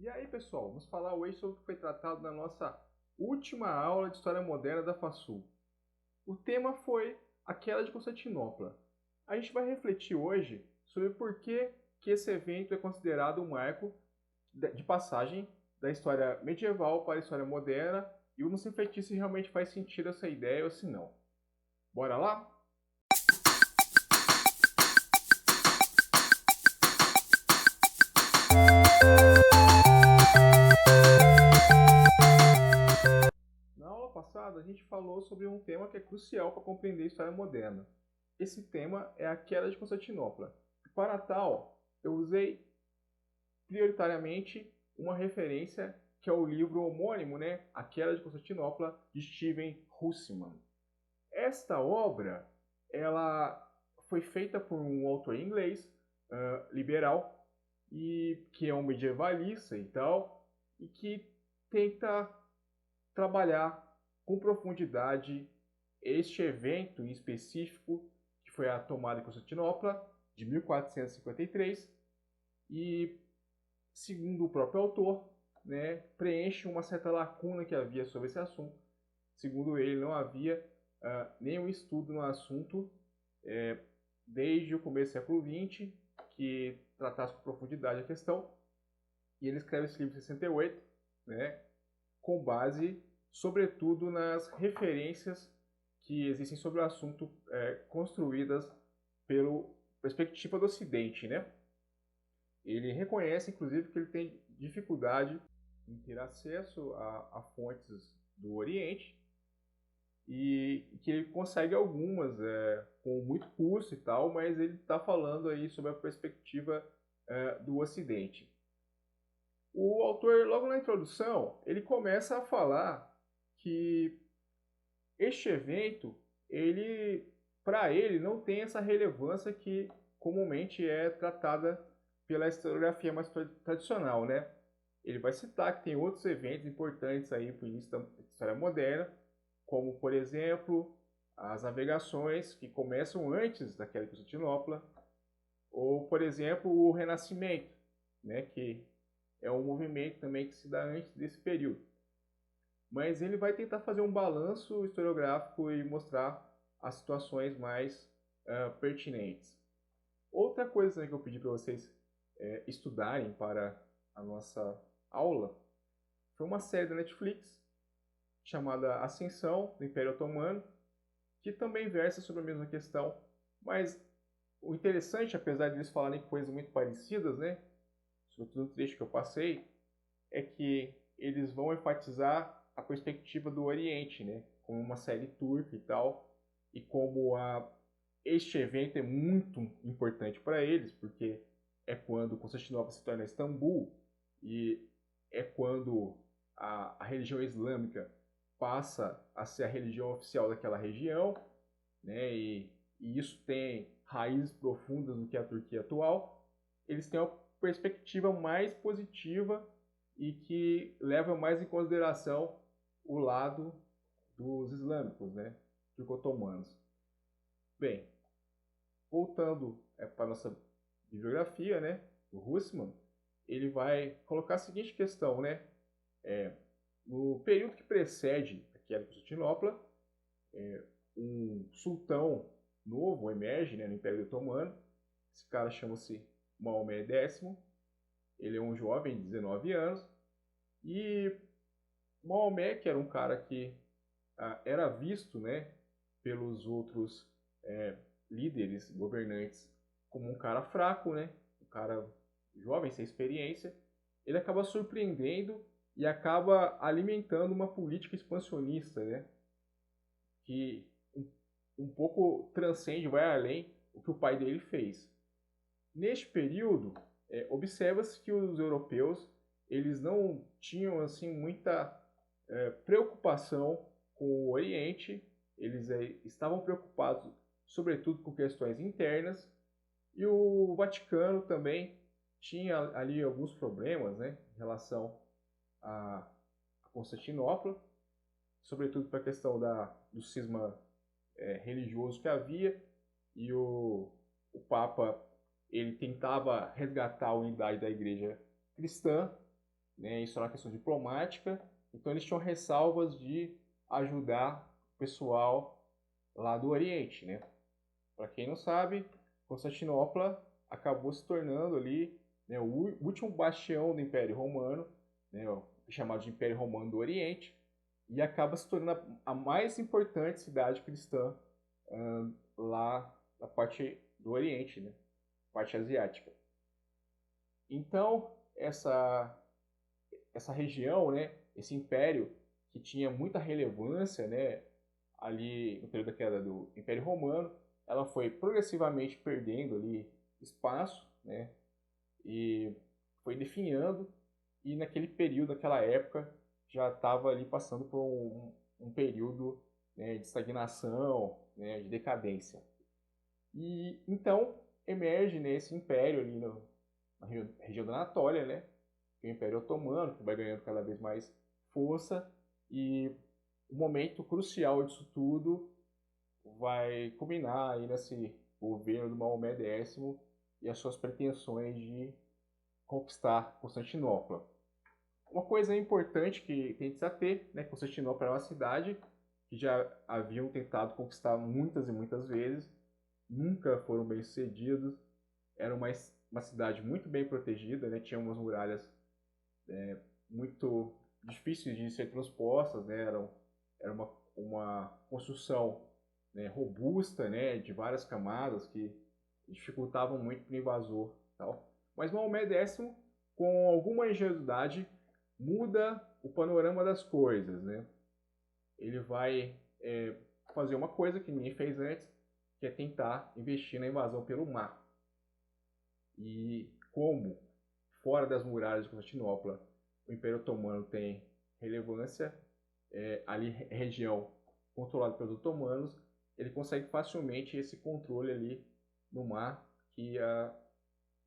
E aí, pessoal, vamos falar hoje sobre o que foi tratado na nossa última aula de História Moderna da FASUL. O tema foi a queda de Constantinopla. A gente vai refletir hoje sobre por que esse evento é considerado um marco de passagem da história medieval para a história moderna e vamos refletir se realmente faz sentido essa ideia ou se não. Bora lá? Na aula passada, a gente falou sobre um tema que é crucial para compreender a história moderna. Esse tema é a queda de Constantinopla. Para tal, eu usei prioritariamente uma referência que é o livro homônimo, né? A Queda de Constantinopla, de Steven Russell. Esta obra, ela foi feita por um autor inglês, liberal, e que é um medievalista e tal, e que tenta trabalhar com profundidade este evento em específico, que foi a tomada de Constantinopla, de 1453, e, segundo o próprio autor, né, preenche uma certa lacuna que havia sobre esse assunto. Segundo ele, não havia nenhum estudo no assunto desde o começo do século XX que tratasse com profundidade a questão. E ele escreve esse livro em 68, né, com base, sobretudo, nas referências que existem sobre o assunto construídas pela perspectiva do Ocidente, né? Ele reconhece, inclusive, que ele tem dificuldade em ter acesso a fontes do Oriente e que ele consegue algumas com muito custo e tal, mas ele está falando aí sobre a perspectiva do Ocidente. O autor, logo na introdução, ele começa a falar que este evento, para ele, não tem essa relevância que comumente é tratada pela historiografia mais tradicional, né? Ele vai citar que tem outros eventos importantes aí para o início da história moderna, como, por exemplo, as navegações que começam antes da queda de Constantinopla, ou, por exemplo, o Renascimento, né, que é um movimento também que se dá antes desse período. Mas ele vai tentar fazer um balanço historiográfico e mostrar as situações mais pertinentes. Outra coisa que eu pedi para vocês estudarem para a nossa aula foi uma série da Netflix chamada Ascensão do Império Otomano, que também versa sobre a mesma questão, mas o interessante, apesar de eles falarem coisas muito parecidas, né, sobretudo no trecho que eu passei, é que eles vão enfatizar a perspectiva do Oriente, né, como uma série turca e tal, e como este evento é muito importante para eles, porque é quando Constantinopla se torna Istambul e é quando a religião islâmica passa a ser a religião oficial daquela região, né, e isso tem raízes profundas no que é a Turquia atual. Eles têm uma perspectiva mais positiva e que leva mais em consideração o lado dos islâmicos, né, turco-otomanos. Bem, voltando para a nossa bibliografia, né, o Russell, ele vai colocar a seguinte questão, né, no período que precede a queda de Constantinopla, um sultão novo emerge, né, no Império Otomano. Esse cara chama-se Maomé X. Ele é um jovem de 19 anos e Maomé, que era um cara que era visto, né, pelos outros líderes governantes como um cara fraco, né, um cara jovem, sem experiência, ele acaba surpreendendo e acaba alimentando uma política expansionista, né, que um pouco transcende, vai além o que o pai dele fez. Neste período, observa-se que os europeus eles não tinham assim muita preocupação com o Oriente, eles estavam preocupados sobretudo com questões internas, e o Vaticano também tinha ali alguns problemas, né, em relação a Constantinopla, sobretudo para a questão do cisma religioso que havia, e o Papa ele tentava resgatar a unidade da igreja cristã, né? Isso era uma questão diplomática. Então eles tinham ressalvas de ajudar o pessoal lá do Oriente, né? Para quem não sabe, Constantinopla acabou se tornando ali, né, o último bastião do Império Romano, né, chamado de Império Romano do Oriente, e acaba se tornando a mais importante cidade cristã lá na parte do Oriente, né, parte asiática. Então, essa região, né, esse império que tinha muita relevância, né, ali no período da queda do Império Romano, ela foi progressivamente perdendo ali espaço, né, e foi definhando, e naquele período, naquela época, já estava ali passando por um período, né, de estagnação, né, de decadência. E então emerge nesse império ali na região da Anatólia, né, que é o Império Otomano, que vai ganhando cada vez mais força, e o momento crucial disso tudo vai culminar aí nesse governo do Maomé X e as suas pretensões de conquistar Constantinopla. Uma coisa importante que tem que saber, né, Constantinopla era uma cidade que já haviam tentado conquistar muitas e muitas vezes, nunca foram bem sucedidos, era uma cidade muito bem protegida, né, tinha umas muralhas muito difíceis de ser transpostas, né, era uma construção, né, robusta, né, de várias camadas que dificultavam muito para o invasor. Tal. Mas Maomé X, com alguma engenhosidade, muda o panorama das coisas. Né? Ele vai fazer uma coisa que ninguém fez antes, que é tentar investir na invasão pelo mar. E como fora das muralhas de Constantinopla o Império Otomano tem relevância, ali região controlada pelos otomanos, ele consegue facilmente esse controle ali no mar que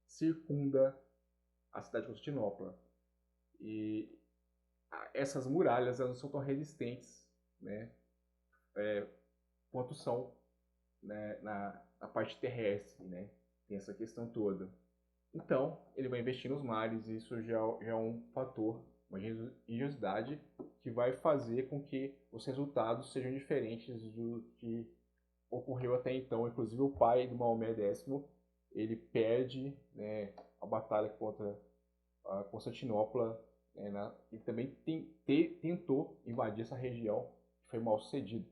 circunda a cidade de Constantinopla. E essas muralhas elas não são tão resistentes, né, quanto são, né, na parte terrestre, né? Tem essa questão toda. Então, ele vai investir nos mares e isso já é um fator, uma engenhosidade que vai fazer com que os resultados sejam diferentes do que ocorreu até então. Inclusive, o pai do Maomé X, ele perde, né, a batalha contra a Constantinopla. Ele também tentou invadir essa região, que foi mal sucedido.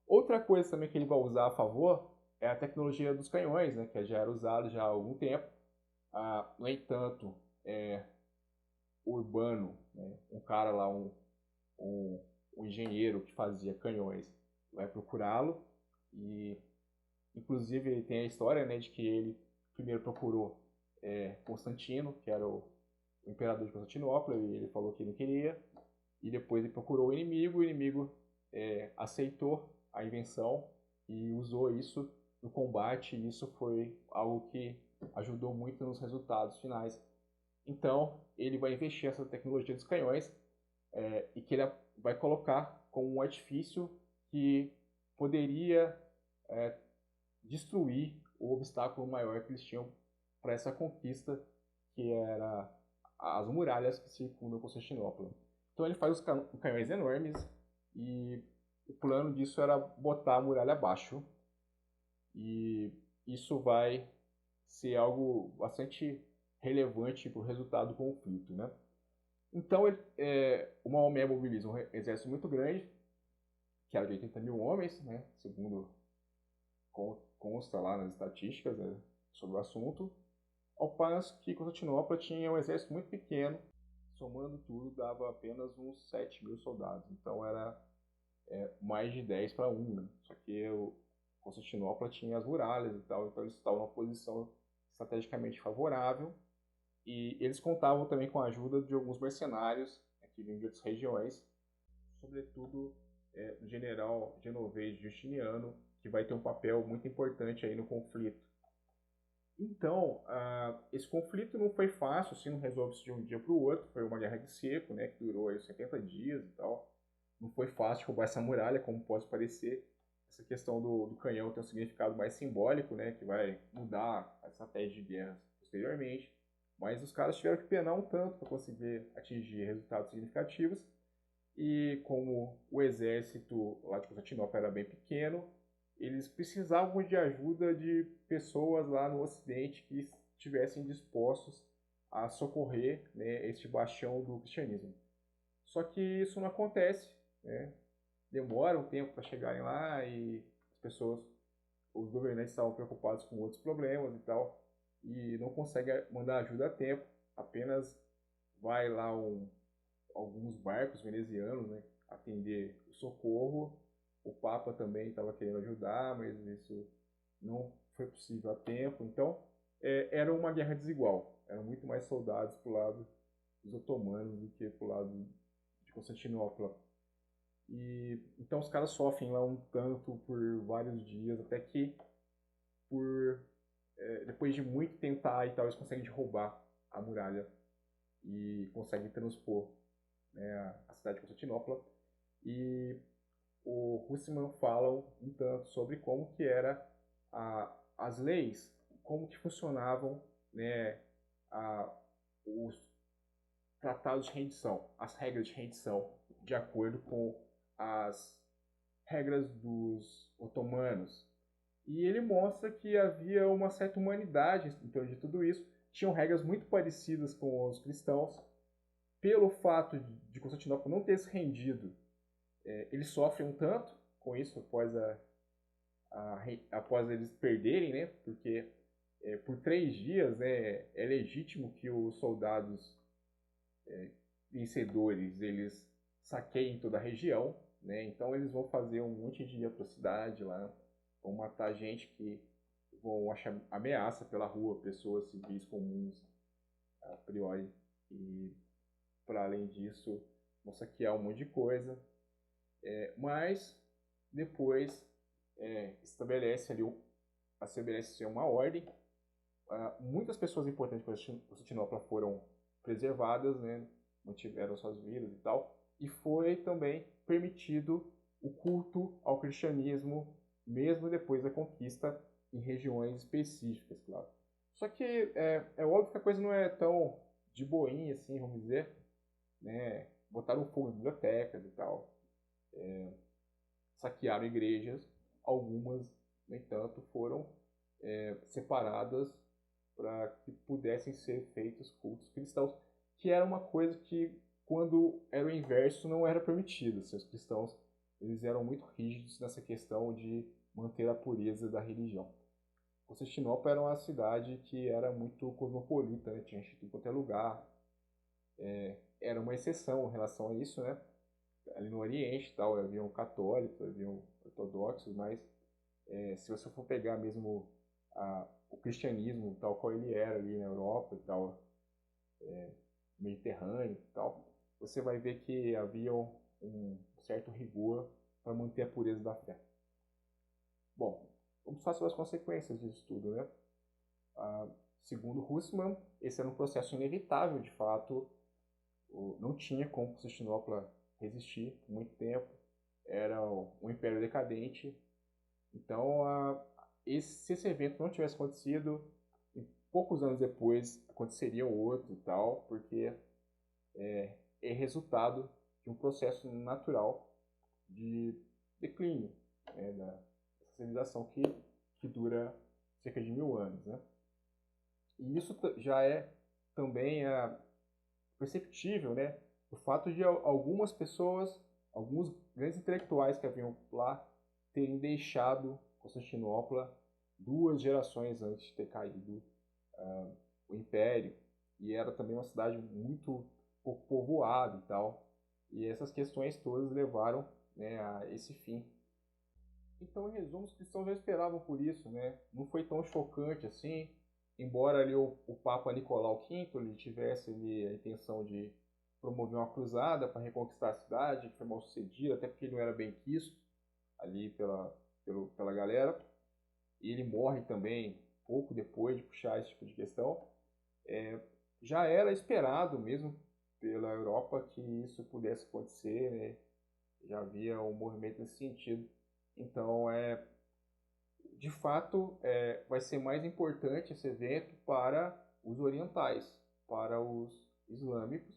Outra coisa também que ele vai usar a favor é a tecnologia dos canhões, né, que já era usada já há algum tempo. No entanto, Urbano, né, um cara lá, um engenheiro que fazia canhões, vai procurá-lo e, inclusive, ele tem a história, né, de que ele primeiro procurou Constantino, que era o imperador de Constantinopla, e ele falou que não queria, e depois ele procurou o inimigo aceitou a invenção e usou isso no combate, e isso foi algo que ajudou muito nos resultados finais. Então, ele vai investir nessa tecnologia dos canhões e que ele vai colocar como um artifício que poderia destruir o obstáculo maior que eles tinham para essa conquista, que era as muralhas que circundam Constantinopla. Então ele faz os canhões enormes e o plano disso era botar a muralha abaixo. E isso vai ser algo bastante relevante para o resultado do conflito. Né? Então o Maomé mobiliza um exército muito grande, que era de 80 mil homens, né? Segundo consta lá nas estatísticas, né, sobre o assunto, ao passo que Constantinopla tinha um exército muito pequeno, somando tudo dava apenas uns 7 mil soldados, então era mais de 10 para 1, né? Só que Constantinopla tinha as muralhas e tal, então eles estavam numa posição estrategicamente favorável, e eles contavam também com a ajuda de alguns mercenários, né, que vinham de outras regiões, sobretudo do general genovês Justiniano, que vai ter um papel muito importante aí no conflito. Então, esse conflito não foi fácil, assim, não resolve-se de um dia para o outro, foi uma guerra de seco, né, que durou aí 70 dias e tal. Não foi fácil roubar essa muralha, como pode parecer. Essa questão do canhão tem um significado mais simbólico, né, que vai mudar a estratégia de guerra posteriormente. Mas os caras tiveram que penar um tanto para conseguir atingir resultados significativos. E como o exército lá de Constantinopla era bem pequeno, eles precisavam de ajuda de pessoas lá no Ocidente que estivessem dispostos a socorrer, né, este bastião do cristianismo. Só que isso não acontece, né? Demora um tempo para chegarem lá e as pessoas, os governantes estavam preocupados com outros problemas e tal, e não conseguem mandar ajuda a tempo, apenas vai lá alguns barcos venezianos, né, atender o socorro. O Papa também estava querendo ajudar, mas isso não foi possível a tempo. Então, era uma guerra desigual. Eram muito mais soldados para o lado dos otomanos do que para o lado de Constantinopla. E então os caras sofrem lá um tanto por vários dias, até que depois de muito tentar e tal, eles conseguem derrubar a muralha e conseguem transpor, né, a cidade de Constantinopla. E o Russman fala um tanto sobre como que era as leis, como que funcionavam, né, os tratados de rendição, as regras de rendição, de acordo com as regras dos otomanos. E ele mostra que havia uma certa humanidade em torno de tudo isso. Tinham regras muito parecidas com os cristãos. Pelo fato de Constantinopla não ter se rendido, eles sofrem um tanto com isso após eles perderem, né? Porque por 3 dias, né, é legítimo que os soldados vencedores eles saqueiem toda a região, né? Então eles vão fazer um monte de atrocidade lá, vão matar gente que vão achar ameaça pela rua, pessoas civis comuns a priori, e para além disso vão saquear um monte de coisa, mas depois estabelece ali uma ordem. Muitas pessoas importantes de Constantinopla foram preservadas, né, mantiveram suas vidas e tal, e foi também permitido o culto ao cristianismo, mesmo depois da conquista, em regiões específicas, claro. Só que é óbvio que a coisa não é tão de boinha assim, vamos dizer, né? Botaram fogo em bibliotecas e tal, saquearam igrejas, algumas, no entanto, foram separadas para que pudessem ser feitos cultos cristãos, que era uma coisa que, quando era o inverso, não era permitido. Assim, os cristãos eles eram muito rígidos nessa questão de manter a pureza da religião. Constantinopla era uma cidade que era muito cosmopolita, né? Tinha gente em qualquer lugar. Era uma exceção em relação a isso, né? Ali no Oriente, tal, haviam católicos, haviam ortodoxos, mas se você for pegar mesmo o cristianismo tal qual ele era ali na Europa e tal, Mediterrâneo e tal, você vai ver que havia um certo rigor para manter a pureza da fé. Bom, vamos falar sobre as consequências disso tudo, né? Segundo Russman, esse era um processo inevitável, de fato, não tinha como Constantinopla resistir por muito tempo, era um império decadente. Então, se esse evento não tivesse acontecido, poucos anos depois aconteceria outro e tal, porque é resultado de um processo natural de declínio, né, da civilização que dura cerca de 1000 anos, né? E isso já é também perceptível, né, o fato de algumas pessoas, alguns grandes intelectuais que haviam lá terem deixado Constantinopla 2 gerações antes de ter caído o Império, e era também uma cidade muito pouco povoada e tal, e essas questões todas levaram, né, a esse fim. Então, em resumo, os cristãos já esperavam por isso, né? Não foi tão chocante assim, embora ali o Papa Nicolau V ele tivesse ali a intenção de promover uma cruzada para reconquistar a cidade, que foi mal sucedida, até porque ele não era bem quisto ali pela galera, e ele morre também pouco depois de puxar esse tipo de questão. Já era esperado mesmo pela Europa que isso pudesse acontecer, né? Já havia um movimento nesse sentido. Então, de fato, vai ser mais importante esse evento para os orientais, para os islâmicos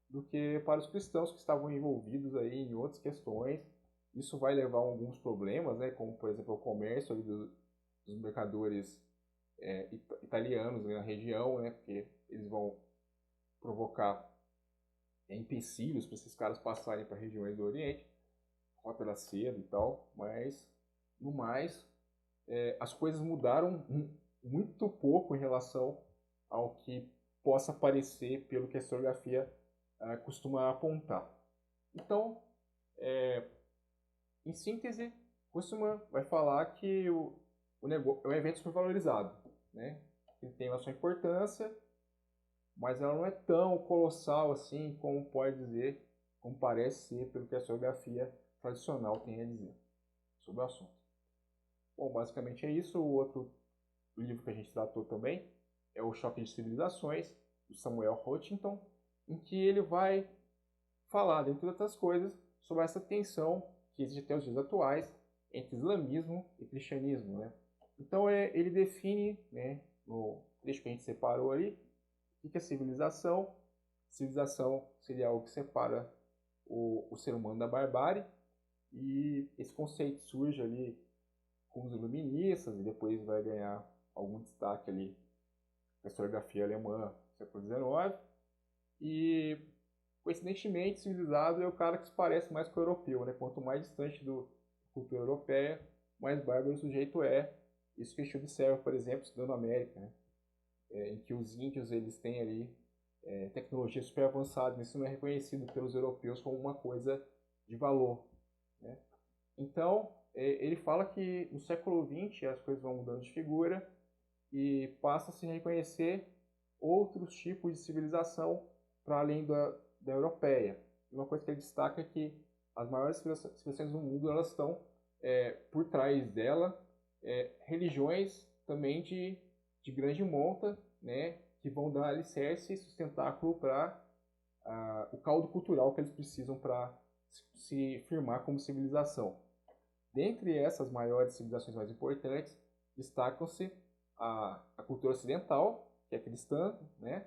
do que para os cristãos que estavam envolvidos aí em outras questões. Isso vai levar a alguns problemas, né, como por exemplo o comércio ali dos mercadores italianos na região, né, porque eles vão provocar empecilhos para esses caras passarem para regiões do Oriente, Rota da Seda e tal, mas no mais as coisas mudaram muito pouco em relação ao que possa parecer pelo que a historiografia costuma apontar. Então, em síntese, Husserl vai falar que o evento supervalorizado, né? Ele tem a sua importância, mas ela não é tão colossal assim como pode dizer, como parece ser pelo que a historiografia tradicional tem a dizer sobre o assunto. Bom, basicamente é isso. O outro livro que a gente tratou também é O Choque de Civilizações, do Samuel Huntington, em que ele vai falar, dentre outras coisas, sobre essa tensão que existe até os dias atuais entre islamismo e cristianismo, né? Então ele define, né, no trecho que a gente separou ali, o que é civilização. Civilização seria algo que separa o ser humano da barbárie, e esse conceito surge ali com os iluministas e depois vai ganhar algum destaque ali na historiografia alemã do século XIX. E, coincidentemente, civilizado é o cara que se parece mais com o europeu, né? Quanto mais distante da cultura europeia, mais bárbaro o sujeito é. Isso que a gente observa, por exemplo, estudando a América, né? Em que os índios eles têm ali tecnologia super avançada, isso não é reconhecido pelos europeus como uma coisa de valor, né? Então, ele fala que no século XX as coisas vão mudando de figura e passa a se reconhecer outros tipos de civilização para além da europeia. Uma coisa que ele destaca é que as maiores civilizações do mundo elas estão por trás dela religiões também de grande monta, né, que vão dar alicerce e sustentáculo para o caldo cultural que eles precisam para se firmar como civilização. Dentre essas maiores civilizações mais importantes, destacam-se a cultura ocidental, que é cristã, né?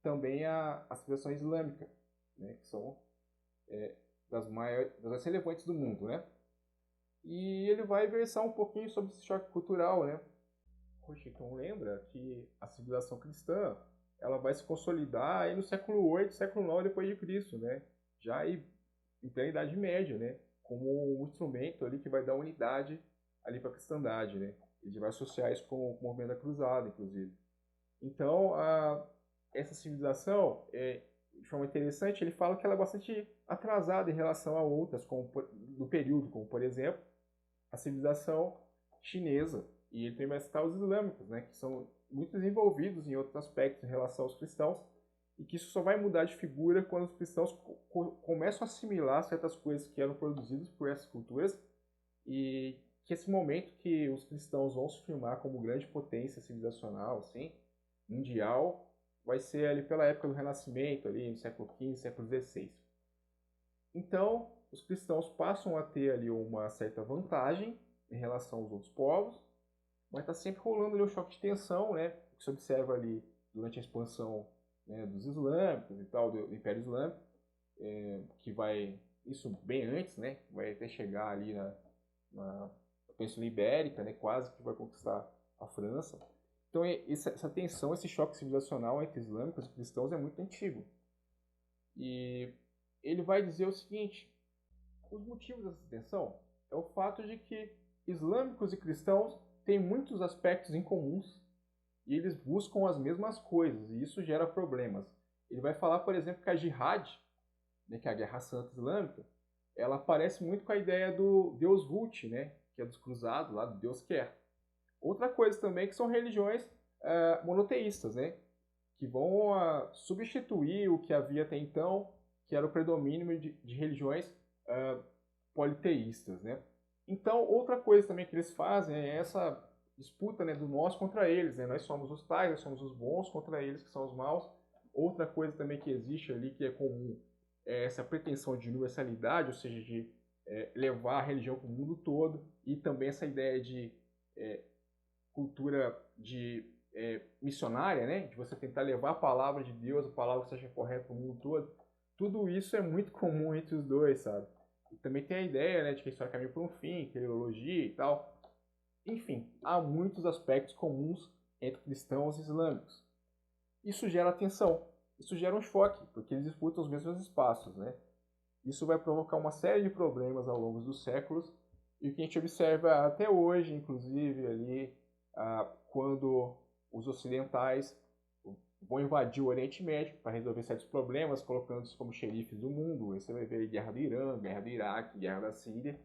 Também a civilização islâmica, né? Que são das mais relevantes do mundo, né? E ele vai versar um pouquinho sobre esse choque cultural, né? Huntington lembra que a civilização cristã ela vai se consolidar aí no século 8, século 9 depois de Cristo, né? Já aí em plena Idade Média, né? Como um instrumento ali que vai dar unidade ali para a cristandade, né? Ele vai associar isso com o movimento da cruzada, inclusive. Então, essa civilização, de forma interessante, ele fala que ela é bastante atrasada em relação a outras do período, como, por exemplo, a civilização chinesa. E ele também vai citar os islâmicos, né, que são muito desenvolvidos em outros aspectos em relação aos cristãos, e que isso só vai mudar de figura quando os cristãos começam a assimilar certas coisas que eram produzidas por essas culturas, e que esse momento que os cristãos vão se firmar como grande potência civilizacional, assim, mundial, vai ser ali pela época do Renascimento, ali no século XV, século XVI. Então, os cristãos passam a ter ali uma certa vantagem em relação aos outros povos, mas está sempre rolando ali um choque de tensão, né? Que se observa ali durante a expansão, né, dos islâmicos e tal, do Império Islâmico, que vai, isso bem antes, né? Vai até chegar ali na Península Ibérica, né? Quase que vai conquistar a França. Então essa tensão, esse choque civilizacional entre islâmicos e cristãos é muito antigo. E ele vai dizer o seguinte: os motivos dessa tensão é o fato de que islâmicos e cristãos têm muitos aspectos em comuns e eles buscam as mesmas coisas, e isso gera problemas. Ele vai falar, por exemplo, que a jihad, né, que é a Guerra Santa Islâmica, ela parece muito com a ideia do Deus Hut, né, que é dos cruzados, lá do Deus Quer. Outra coisa também que são religiões monoteístas, né, que vão substituir o que havia até então, que era o predomínio de religiões politeístas, né. Então, outra coisa também que eles fazem é essa disputa, né, do nós contra eles, né? Nós somos os tais, nós somos os bons contra eles que são os maus. Outra coisa também que existe ali que é comum é essa pretensão de universalidade, ou seja, de levar a religião para o mundo todo, e também essa ideia de cultura de missionária, né? De você tentar levar a palavra de Deus, a palavra que você acha correta para o mundo todo. Tudo isso é muito comum entre os dois, sabe? E também tem a ideia, né, de que a história caminha para um fim, teleologia e tal. Enfim, há muitos aspectos comuns entre cristãos e islâmicos. Isso gera tensão, isso gera um choque, porque eles disputam os mesmos espaços, né? Isso vai provocar uma série de problemas ao longo dos séculos, e o que a gente observa até hoje, inclusive, ali, quando os ocidentais vão invadir o Oriente Médio para resolver certos problemas, colocando-se como xerifes do mundo. Aí você vai ver a guerra do Irã, guerra do Iraque, guerra da Síria,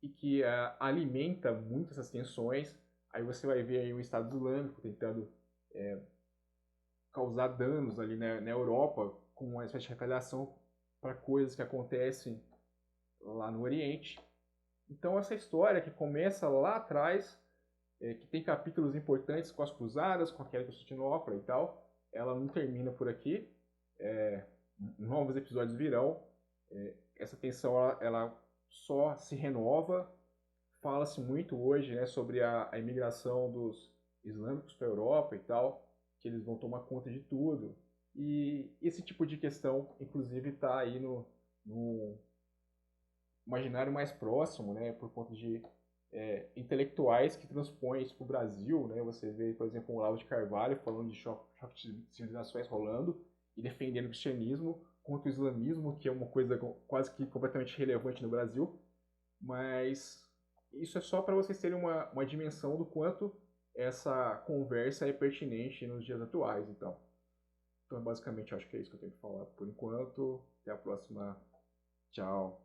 e que alimenta muito essas tensões. Aí você vai ver aí o Estado Islâmico tentando causar danos ali na Europa, com uma espécie de retaliação para coisas que acontecem lá no Oriente. Então essa história que começa lá atrás, que tem capítulos importantes com as cruzadas, com a queda de Constantinopla e tal, ela não termina por aqui. Novos episódios virão. Essa tensão ela só se renova. Fala-se muito hoje, né, sobre a imigração dos islâmicos para a Europa e tal, que eles vão tomar conta de tudo. E esse tipo de questão, inclusive, está aí no imaginário mais próximo, né, por conta de intelectuais que transpõem isso para o Brasil, né? Você vê, por exemplo, o Olavo de Carvalho falando de choque de civilizações rolando e defendendo o cristianismo contra o islamismo, que é uma coisa quase que completamente relevante no Brasil. Mas isso é só para vocês terem uma dimensão do quanto essa conversa é pertinente nos dias atuais, então. Então, basicamente, acho que é isso que eu tenho que falar por enquanto. Até a próxima. Tchau.